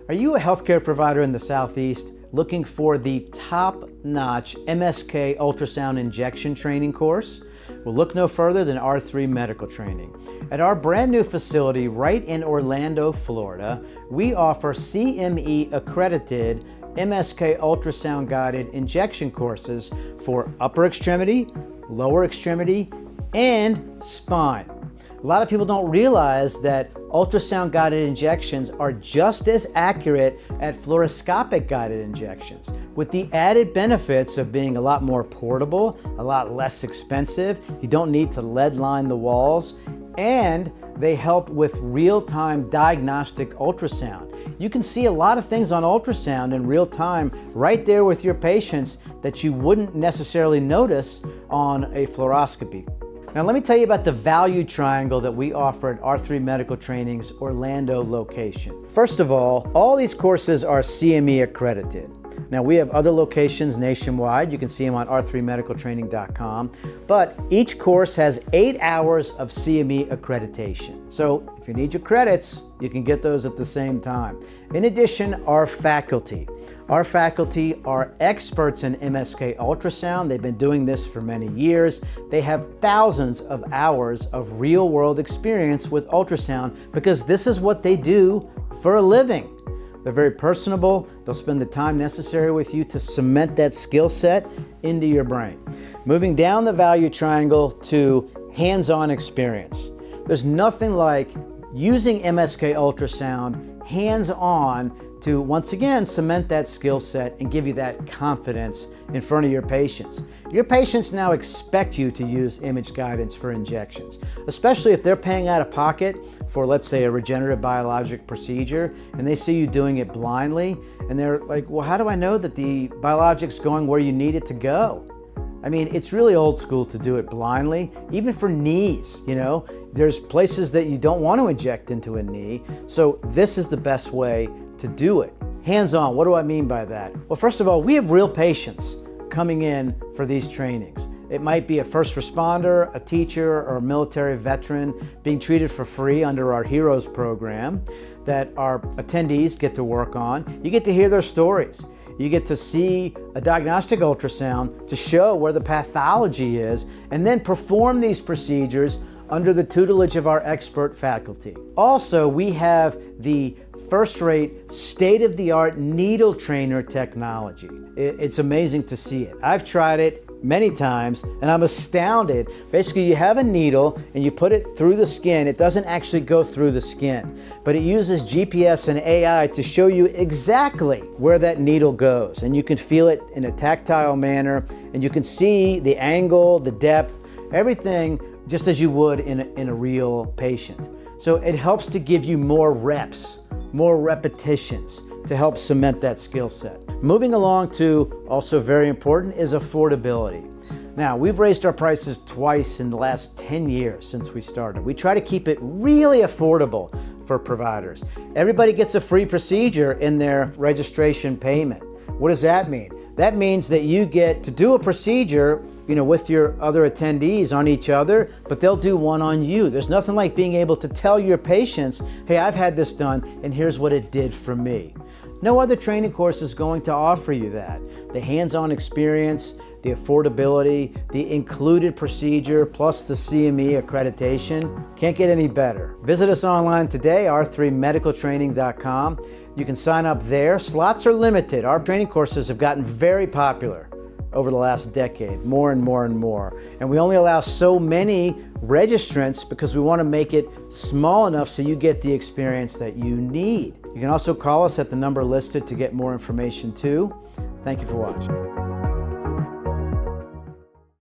Are you a healthcare provider in the Southeast looking for the top-notch MSK Ultrasound Injection Training course? Well, look no further than R3 Medical Training. At our brand new facility right in Orlando, Florida, we offer CME accredited MSK ultrasound guided injection courses for upper extremity, lower extremity, and spine. A lot of people don't realize that ultrasound guided injections are just as accurate at fluoroscopic guided injections, with the added benefits of being a lot more portable, a lot less expensive. You don't need to lead line the walls, and they help with real-time diagnostic ultrasound. You can see a lot of things on ultrasound in real time right there with your patients that you wouldn't necessarily notice on a fluoroscopy. Now let me tell you about the value triangle that we offer at R3 Medical Training's Orlando location. First of all these courses are CME accredited. Now we have other locations nationwide. You can see them on r3medicaltraining.com. But each course has 8 hours of CME accreditation. So if you need your credits, you can get those at the same time. In addition, our faculty are experts in MSK ultrasound. They've been doing this for many years. They have thousands of hours of real-world experience with ultrasound because this is what they do for a living. They're very personable. They'll spend the time necessary with you to cement that skill set into your brain. Moving down the value triangle to hands-on experience. There's nothing like using MSK ultrasound hands-on to once again cement that skill set and give you that confidence in front of your patients. Your patients now expect you to use image guidance for injections, especially if they're paying out of pocket for, let's say, a regenerative biologic procedure, and they see you doing it blindly, and they're like, well, how do I know that the biologic's going where you need it to go? I mean, it's really old school to do it blindly, even for knees, you know? There's places that you don't want to inject into a knee, so this is the best way to do it. Hands-on, what do I mean by that? Well, first of all, we have real patients coming in for these trainings. It might be a first responder, a teacher, or a military veteran being treated for free under our Heroes program that our attendees get to work on. You get to hear their stories. You get to see a diagnostic ultrasound to show where the pathology is, and then perform these procedures under the tutelage of our expert faculty. Also, we have the first-rate, state-of-the-art needle trainer technology. It's amazing to see it. I've tried it many times and I'm astounded. Basically, you have a needle and you put it through the skin. It doesn't actually go through the skin, but it uses GPS and AI to show you exactly where that needle goes, and you can feel it in a tactile manner, and you can see the angle, the depth, everything just as you would in a real patient. So it helps to give you more reps, more repetitions to help cement that skill set. Moving along to, also very important, is affordability. Now, we've raised our prices twice in the last 10 years since we started. We try to keep it really affordable for providers. Everybody gets a free procedure in their registration payment. What does that mean? That means that you get to do a procedure, you know, with your other attendees on each other, but they'll do one on you. There's nothing like being able to tell your patients, hey, I've had this done and here's what it did for me. No other training course is going to offer you that. The hands-on experience, the affordability, the included procedure, plus the CME accreditation. Can't get any better. Visit us online today, r3medicaltraining.com. You can sign up there. Slots are limited. Our training courses have gotten very popular over the last decade, more and more and more. And we only allow so many registrants because we want to make it small enough so you get the experience that you need. You can also call us at the number listed to get more information too. Thank you for watching.